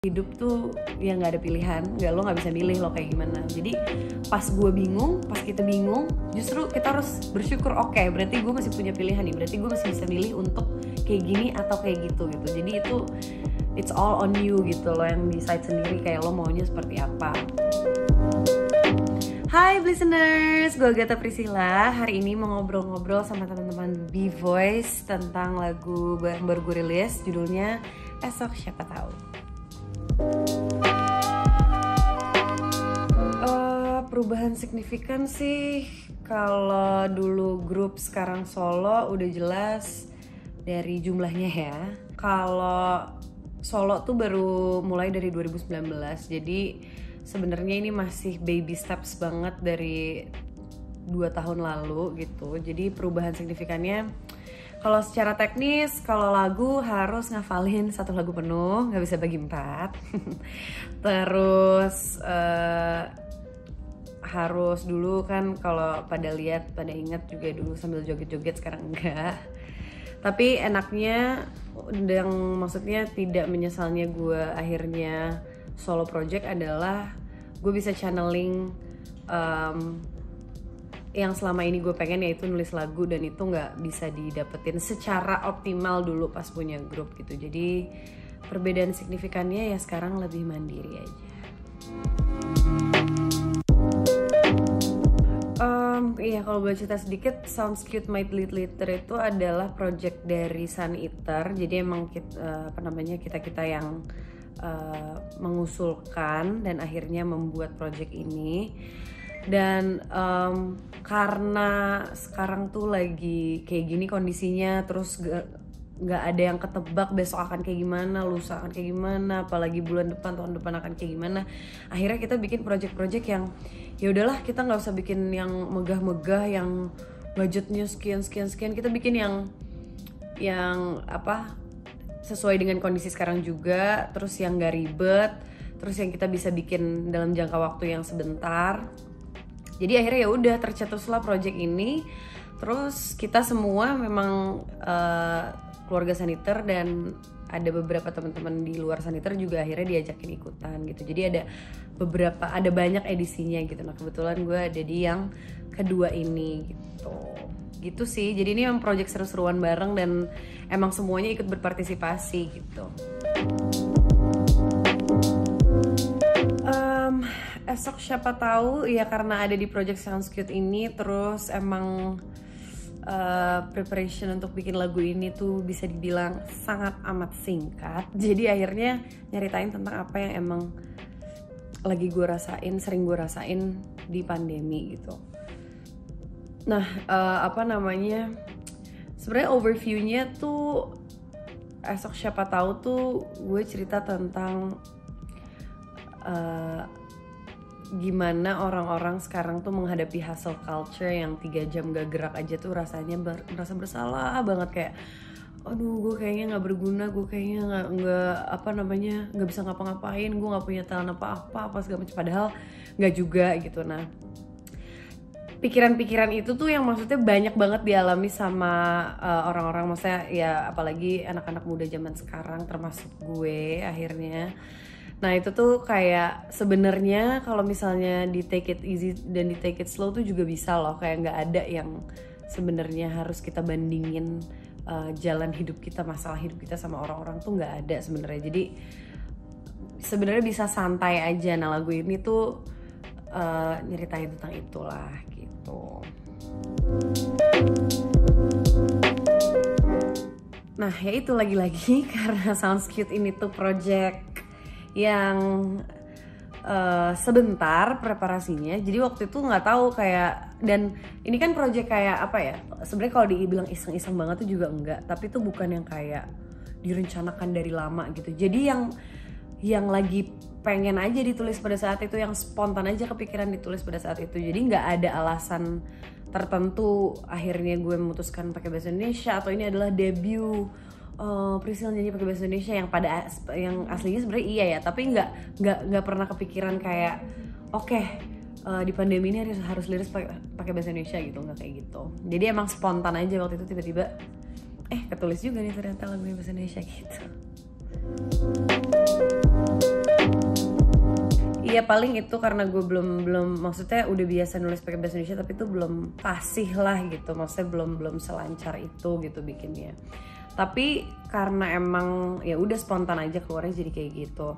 Hidup tuh ya nggak ada pilihan, lo nggak bisa milih lo kayak gimana. Jadi pas gue bingung, pas kita bingung, justru kita harus bersyukur. Oke, berarti gue masih punya pilihan nih, berarti gue masih bisa milih untuk kayak gini atau kayak gitu. Jadi itu it's all on you gitu, lo yang decide sendiri kayak lo maunya seperti apa. Hai listeners, gue Agatha Priscilla. Hari ini mau ngobrol-ngobrol sama teman-teman B-Voice tentang lagu yang baru gue rilis, judulnya Esok Siapa Tahu. Perubahan signifikan sih, kalau dulu grup sekarang solo udah jelas dari jumlahnya ya. Kalau solo tuh baru mulai dari 2019, jadi sebenarnya ini masih baby steps banget dari 2 tahun lalu gitu. Jadi perubahan signifikannya, kalau secara teknis, kalau lagu harus ngafalin 1 lagu penuh, nggak bisa bagi 4. Terus harus dulu kan, kalau pada lihat, pada ingat juga dulu sambil joget-joget, sekarang enggak. Tapi enaknya, yang maksudnya tidak menyesalnya gue akhirnya solo project adalah gue bisa channeling yang selama ini gue pengen, yaitu nulis lagu, dan itu nggak bisa didapetin secara optimal dulu pas punya grup gitu. Jadi perbedaan signifikannya ya sekarang lebih mandiri aja. Iya, kalau boleh cerita sedikit, Sounds Cute Might Lead Later itu adalah project dari Sun Eater. Jadi emang kita yang mengusulkan dan akhirnya membuat project ini. Dan karena sekarang tuh lagi kayak gini kondisinya, terus nggak ada yang ketebak besok akan kayak gimana, lusa akan kayak gimana, apalagi bulan depan, tahun depan akan kayak gimana. Akhirnya kita bikin project-project yang ya udahlah, kita nggak usah bikin yang megah-megah, yang budgetnya sekian. Kita bikin yang apa, sesuai dengan kondisi sekarang juga, terus yang nggak ribet, terus yang kita bisa bikin dalam jangka waktu yang sebentar. Jadi akhirnya ya udah tercetuslah project ini. Terus kita semua memang keluarga Saniter, dan ada beberapa teman-teman di luar Saniter juga akhirnya diajakin ikutan gitu. Jadi ada banyak edisinya gitu. Nah kebetulan gue ada di yang kedua ini gitu sih. Jadi ini memang project seru-seruan bareng, dan emang semuanya ikut berpartisipasi gitu. Esok Siapa Tahu ya karena ada di project Sounds Cute ini. Terus emang preparation untuk bikin lagu ini tuh bisa dibilang sangat amat singkat. Jadi akhirnya nyeritain tentang apa yang emang lagi gue rasain, sering gue rasain di pandemi gitu. Nah sebenarnya overviewnya tuh Esok Siapa Tahu tuh gue cerita tentang gimana orang-orang sekarang tuh menghadapi hustle culture yang 3 jam gak gerak aja tuh rasanya merasa bersalah banget, kayak aduh gue kayaknya nggak berguna, gue kayaknya nggak bisa ngapa-ngapain, gue nggak punya talent apa segala macam, padahal nggak juga gitu. Nah pikiran-pikiran itu tuh yang maksudnya banyak banget dialami sama orang-orang, maksudnya ya apalagi anak-anak muda zaman sekarang, termasuk gue akhirnya. Nah itu tuh kayak sebenarnya kalau misalnya di take it easy dan di take it slow tuh juga bisa loh, kayak nggak ada yang sebenarnya harus kita bandingin jalan hidup kita, masalah hidup kita sama orang-orang tuh nggak ada sebenarnya. Jadi sebenarnya bisa santai aja. Nah lagu ini tuh nyeritain tentang itulah gitu. Nah ya itu lagi-lagi karena Sounds Cute ini tuh project yang sebentar preparasinya, jadi waktu itu nggak tahu kayak, dan ini kan project kayak apa ya, sebenarnya kalau dibilang iseng-iseng banget tuh juga enggak, tapi itu bukan yang kayak direncanakan dari lama gitu. Jadi yang lagi pengen aja ditulis pada saat itu, yang spontan aja kepikiran ditulis pada saat itu. Jadi nggak ada alasan tertentu akhirnya gue memutuskan pakai bahasa Indonesia, atau ini adalah debut Priscilla nyanyi pakai bahasa Indonesia, yang aslinya sebenarnya iya ya, tapi nggak pernah kepikiran kayak di pandemi ini harus liris pakai bahasa Indonesia gitu, nggak kayak gitu. Jadi emang spontan aja waktu itu, tiba-tiba ketulis juga nih ternyata lagunya bahasa Indonesia gitu. Iya paling itu karena gue belum maksudnya udah biasa nulis pakai bahasa Indonesia tapi itu belum fasih lah gitu, maksudnya belum selancar itu gitu bikinnya. Tapi karena emang ya udah spontan aja keluarnya jadi kayak gitu.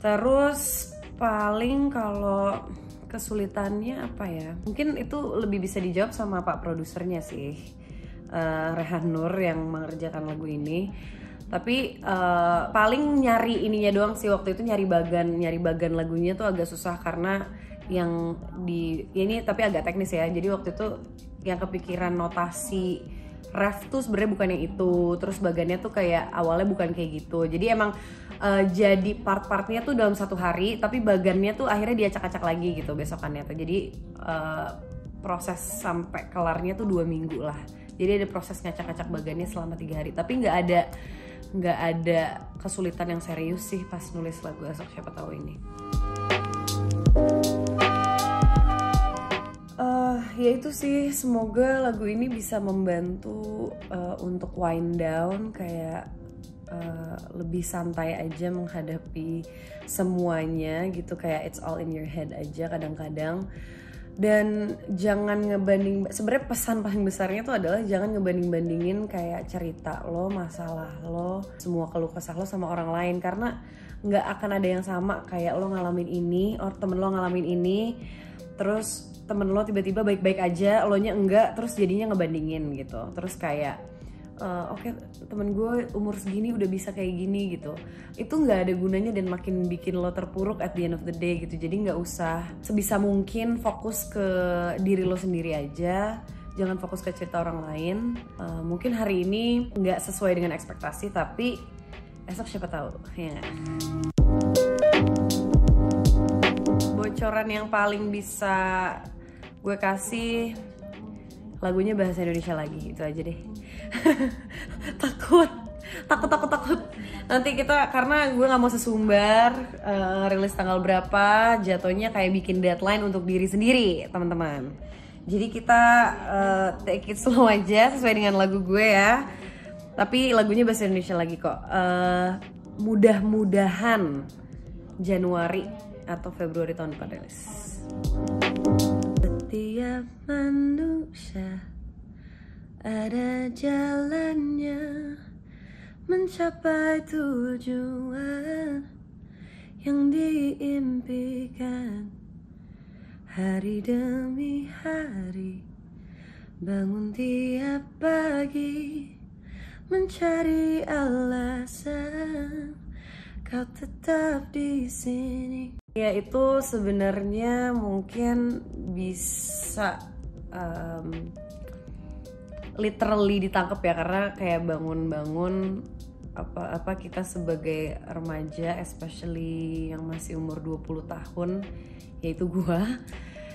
Terus paling kalau kesulitannya apa ya? Mungkin itu lebih bisa dijawab sama Pak produsernya sih, Rehan Nur yang mengerjakan lagu ini. Tapi paling nyari ininya doang sih waktu itu, nyari bagan lagunya tuh agak susah karena yang di ya ini tapi agak teknis ya. Jadi waktu itu yang kepikiran notasi ref tuh sebenarnya bukan yang itu, terus bagannya tuh kayak awalnya bukan kayak gitu. Jadi emang jadi part-partnya tuh dalam satu hari, tapi bagannya tuh akhirnya diacak-acak lagi gitu besokannya tuh. Jadi proses sampai kelarnya tuh 2 minggu lah. Jadi ada proses ngacak-acak bagannya selama 3 hari. Tapi nggak ada kesulitan yang serius sih pas nulis lagu Esok Siapa Tahu ini. Ya itu sih, semoga lagu ini bisa membantu untuk wind down, kayak lebih santai aja menghadapi semuanya gitu, kayak it's all in your head aja kadang-kadang. Dan jangan sebenarnya pesan paling besarnya tuh adalah jangan ngebanding-bandingin kayak cerita lo, masalah lo, semua keluh kesah lo sama orang lain, karena nggak akan ada yang sama. Kayak lo ngalamin ini, or temen lo ngalamin ini, terus temen lo tiba-tiba baik-baik aja, lo nya enggak, terus jadinya ngebandingin gitu. Terus kayak oke, temen gue umur segini udah bisa kayak gini gitu, itu nggak ada gunanya dan makin bikin lo terpuruk at the end of the day gitu. Jadi nggak usah, sebisa mungkin fokus ke diri lo sendiri aja, jangan fokus ke cerita orang lain. Mungkin hari ini nggak sesuai dengan ekspektasi, tapi esok siapa tahu ya. Bocoran yang paling bisa gue kasih, lagunya bahasa Indonesia lagi, itu aja deh. takut nanti kita, karena gue nggak mau sesumbar rilis tanggal berapa, jatuhnya kayak bikin deadline untuk diri sendiri teman-teman. Jadi kita take it slow aja sesuai dengan lagu gue ya, tapi lagunya bahasa Indonesia lagi kok. Mudah-mudahan Januari atau Februari tahun depan rilis. Setiap manusia ada jalannya mencapai tujuan yang diimpikan. Hari demi hari bangun tiap pagi mencari alasan kau tetap di sini. Ya itu sebenarnya mungkin bisa literally ditangkap ya, karena kayak bangun-bangun apa kita sebagai remaja, especially yang masih umur 20 tahun, yaitu gua,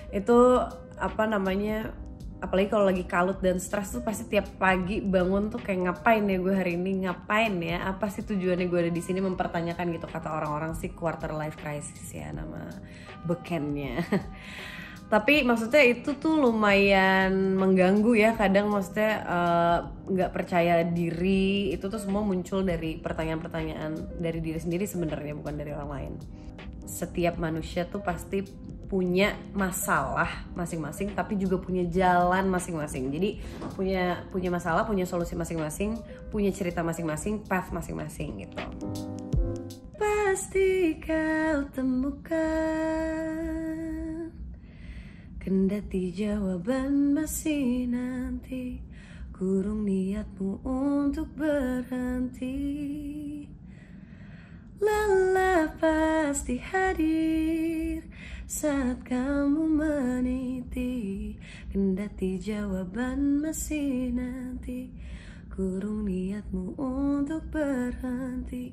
itu apa namanya, apalagi kalau lagi kalut dan stres tuh pasti tiap pagi bangun tuh kayak ngapain ya gue hari ini, ngapain ya, apa sih tujuannya gue ada di sini, mempertanyakan gitu. Kata orang-orang sih quarter life crisis ya nama bekennya. Tapi maksudnya itu tuh lumayan mengganggu ya kadang, maksudnya nggak percaya diri itu tuh semua muncul dari pertanyaan-pertanyaan dari diri sendiri sebenarnya, bukan dari orang lain. Setiap manusia tuh pasti punya masalah masing-masing, tapi juga punya jalan masing-masing. Jadi punya masalah, punya solusi masing-masing, punya cerita masing-masing, path masing-masing gitu. Pasti kau temukan, kendati jawaban masih nanti, kurung niatmu untuk berhenti. Lelah pasti hadir saat kamu meniti, kendati jawaban masih nanti, kurung niatmu untuk berhenti.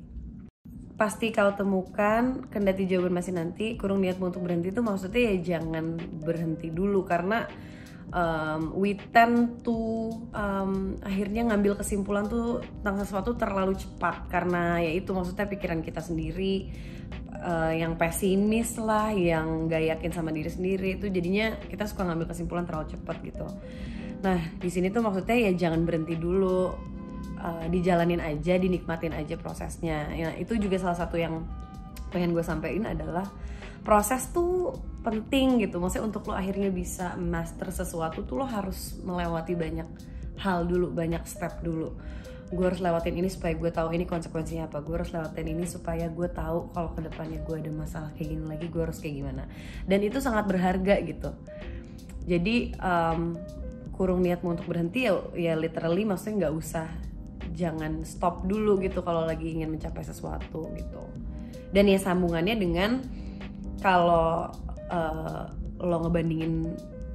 Pasti kau temukan, kendati jawaban masih nanti, kurung niatmu untuk berhenti, itu maksudnya ya jangan berhenti dulu, karena we tend to akhirnya ngambil kesimpulan tuh tentang sesuatu terlalu cepat, karena ya itu maksudnya pikiran kita sendiri yang pesimis lah, yang gak yakin sama diri sendiri, itu jadinya kita suka ngambil kesimpulan terlalu cepat gitu. Nah di sini tuh maksudnya ya jangan berhenti dulu, dijalanin aja, dinikmatin aja prosesnya. Ya itu juga salah satu yang pengen gue sampein adalah proses tuh penting gitu. Maksudnya untuk lo akhirnya bisa master sesuatu tuh lo harus melewati banyak hal dulu, banyak step dulu. Gue harus lewatin ini supaya gue tahu ini konsekuensinya apa. Gue harus lewatin ini supaya gue tahu kalau kedepannya gue ada masalah kayak gini lagi gue harus kayak gimana. Dan itu sangat berharga gitu. Jadi kurung niatmu untuk berhenti ya literally maksudnya nggak usah, jangan stop dulu gitu kalau lagi ingin mencapai sesuatu gitu. Dan ya sambungannya dengan kalau lo ngebandingin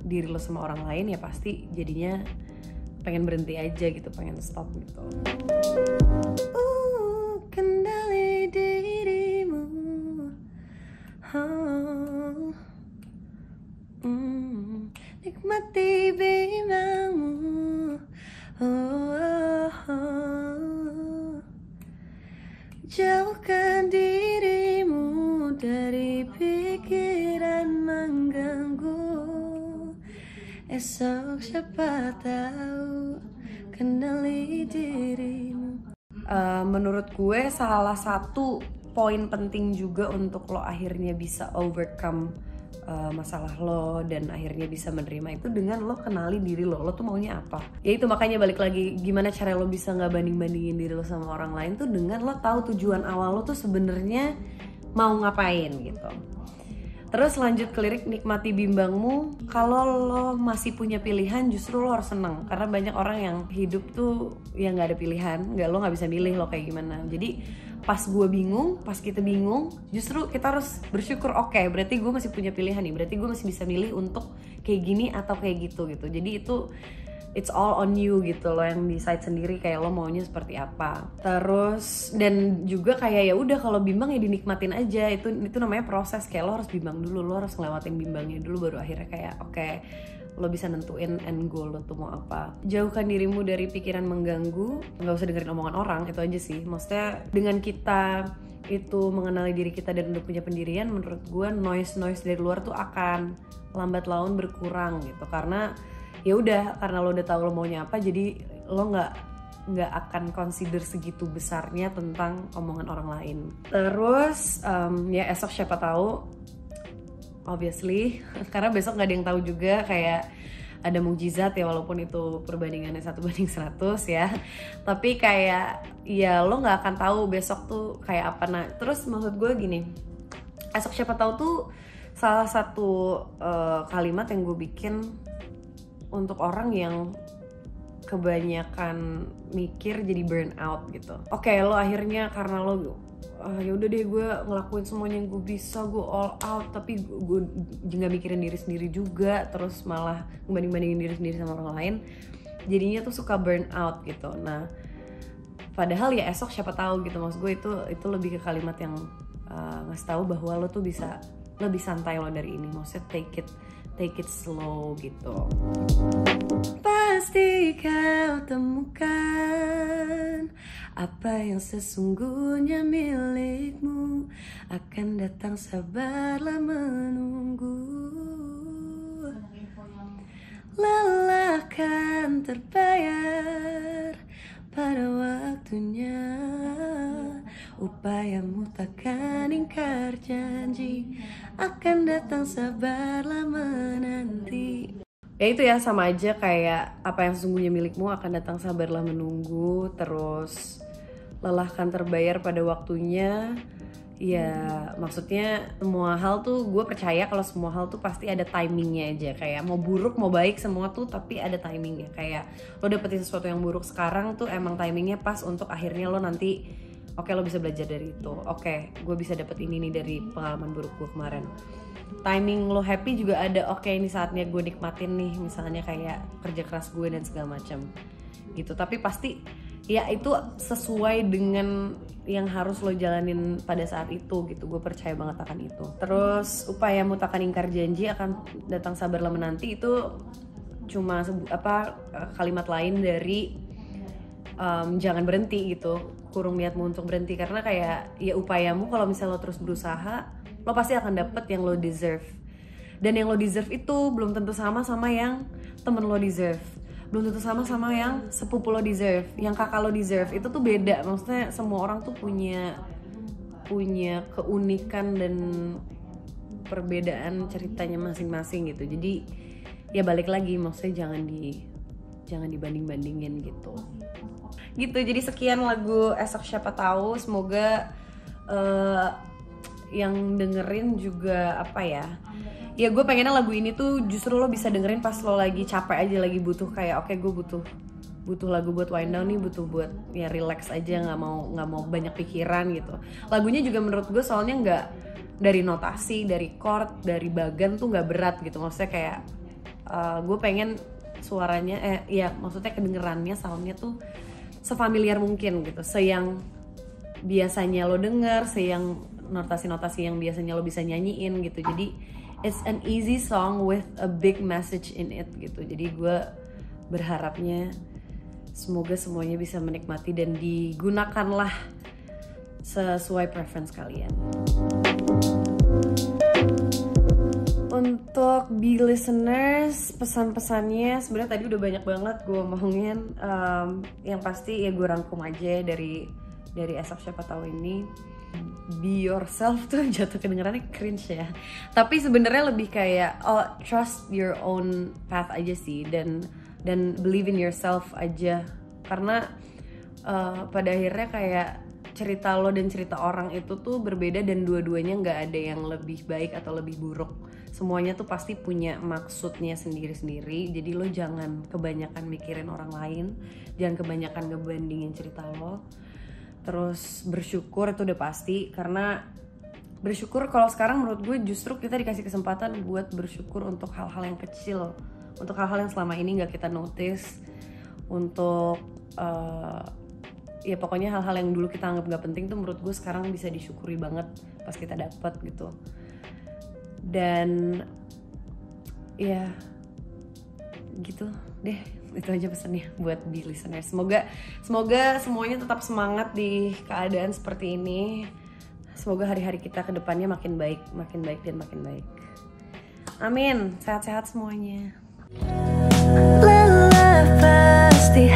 diri lo sama orang lain ya pasti jadinya pengen berhenti aja gitu, pengen stop gitu. Kendali dirimu, nikmati bimbangmu, jauhkan dirimu dari pikiran mengganggu. Esok siapa tahu, kenali dirimu. Menurut gue salah satu poin penting juga untuk lo akhirnya bisa overcome masalah lo dan akhirnya bisa menerima itu dengan lo kenali diri lo tuh maunya apa. Ya itu makanya balik lagi gimana cara lo bisa nggak banding-bandingin diri lo sama orang lain tuh dengan lo tahu tujuan awal lo tuh sebenarnya mau ngapain gitu. Terus lanjut ke lirik nikmati bimbangmu. Kalau lo masih punya pilihan justru lo harus seneng. Karena banyak orang yang hidup tuh ya gak ada pilihan, lo gak bisa milih lo kayak gimana. Jadi pas gue bingung, pas kita bingung, justru kita harus bersyukur, oke, berarti gue masih punya pilihan nih. Berarti gue masih bisa milih untuk kayak gini atau kayak gitu. Jadi itu it's all on you gitu, lo yang decide sendiri kayak lo maunya seperti apa. Terus dan juga kayak ya udah kalau bimbang ya dinikmatin aja, itu namanya proses. Kayak lo harus bimbang dulu, lo harus ngelewatin bimbangnya dulu baru akhirnya kayak oke, lo bisa nentuin end goal lo tuh mau apa. Jauhkan dirimu dari pikiran mengganggu, nggak usah dengerin omongan orang, itu aja sih. Maksudnya dengan kita itu mengenali diri kita dan udah punya pendirian, menurut gue noise dari luar tuh akan lambat laun berkurang gitu. Karena ya udah, karena lo udah tahu lo maunya apa, jadi lo nggak akan consider segitu besarnya tentang omongan orang lain. Terus ya esok siapa tahu, obviously karena besok nggak ada yang tahu juga, kayak ada mukjizat ya, walaupun itu perbandingannya 1:100 ya, tapi kayak ya lo nggak akan tahu besok tuh kayak apa. Nah terus maksud gue gini, esok siapa tahu tuh salah satu kalimat yang gue bikin untuk orang yang kebanyakan mikir jadi burn out gitu. Oke, lo akhirnya karena lo ya udah deh gue ngelakuin semuanya yang gue bisa, gue all out, tapi gue nggak mikirin diri sendiri juga, terus malah ngebanding-bandingin diri sendiri sama orang lain, jadinya tuh suka burn out gitu. Nah, padahal ya esok siapa tahu gitu, maksud gue itu lebih ke kalimat yang ngasih tahu bahwa lo tuh bisa lebih santai lo dari ini, maksudnya take it slow gitu. Pasti kau temukan apa yang sesungguhnya milikmu, akan datang, sabarlah menunggu. Lelah kan terbayar pada waktunya, upayamu takkan ingkar janji, akan datang, sabarlah menanti. Ya itu ya, sama aja kayak apa yang sesungguhnya milikmu akan datang, sabarlah menunggu. Terus lelah kan terbayar pada waktunya. Ya maksudnya semua hal tuh gue percaya kalau semua hal tuh pasti ada timingnya aja. Kayak mau buruk mau baik semua tuh tapi ada timingnya. Kayak lo dapetin sesuatu yang buruk sekarang tuh emang timingnya pas untuk akhirnya lo nanti oke, lo bisa belajar dari itu. Oke, gue bisa dapet ini nih dari pengalaman buruk gue kemarin. Timing lo happy juga ada. Oke, ini saatnya gue nikmatin nih, misalnya kayak kerja keras gue dan segala macam gitu. Tapi pasti ya itu sesuai dengan yang harus lo jalanin pada saat itu gitu. Gue percaya banget akan itu. Terus upayamu takkan ingkar janji, akan datang, sabarlah menanti, itu cuma kalimat lain dari jangan berhenti gitu, kurung niatmu untuk berhenti. Karena kayak ya upayamu kalau misalnya lo terus berusaha, lo pasti akan dapet yang lo deserve. Dan yang lo deserve itu belum tentu sama yang temen lo deserve, belum tentu sama yang sepupu lo deserve, yang kakak lo deserve. Itu tuh beda. Maksudnya semua orang tuh punya keunikan dan perbedaan ceritanya masing-masing gitu. Jadi ya balik lagi, maksudnya jangan dibanding-bandingin gitu. Jadi sekian lagu Esok Siapa Tahu. Semoga yang dengerin juga apa ya, gue pengennya lagu ini tuh justru lo bisa dengerin pas lo lagi capek aja, lagi butuh kayak oke, gue butuh lagu buat wind down nih, butuh buat ya relax aja, nggak mau banyak pikiran gitu. Lagunya juga menurut gue soalnya nggak dari notasi, dari chord, dari bagan tuh nggak berat gitu. Maksudnya kayak gue pengen suaranya maksudnya kedengerannya, soundnya tuh sefamiliar mungkin gitu, seyang biasanya lo denger, seyang notasi-notasi yang biasanya lo bisa nyanyiin gitu. Jadi it's an easy song with a big message in it gitu. Jadi gue berharapnya semoga semuanya bisa menikmati dan digunakanlah sesuai preference kalian. Untuk Be Listeners, pesan-pesannya sebenarnya tadi udah banyak banget gue omongin. Yang pasti ya gue rangkum aja dari Esok Siapa Tahu ini. Be yourself tuh jatuh kedengerannya cringe ya. Tapi sebenarnya lebih kayak trust your own path aja sih, dan believe in yourself aja. Karena pada akhirnya kayak cerita lo dan cerita orang itu tuh berbeda, dan dua-duanya nggak ada yang lebih baik atau lebih buruk. Semuanya tuh pasti punya maksudnya sendiri-sendiri. Jadi lo jangan kebanyakan mikirin orang lain, jangan kebanyakan ngebandingin cerita lo. Terus bersyukur itu udah pasti, karena bersyukur kalau sekarang menurut gue justru kita dikasih kesempatan buat bersyukur untuk hal-hal yang kecil, untuk hal-hal yang selama ini nggak kita notice, untuk ya pokoknya hal-hal yang dulu kita anggap nggak penting tuh menurut gue sekarang bisa disyukuri banget pas kita dapet gitu. Dan ya gitu deh, itu aja pesannya buat Be Listeners. Semoga semuanya tetap semangat di keadaan seperti ini. Semoga hari-hari kita ke depannya makin baik dan makin baik. Amin. Sehat-sehat semuanya. Lelah pasti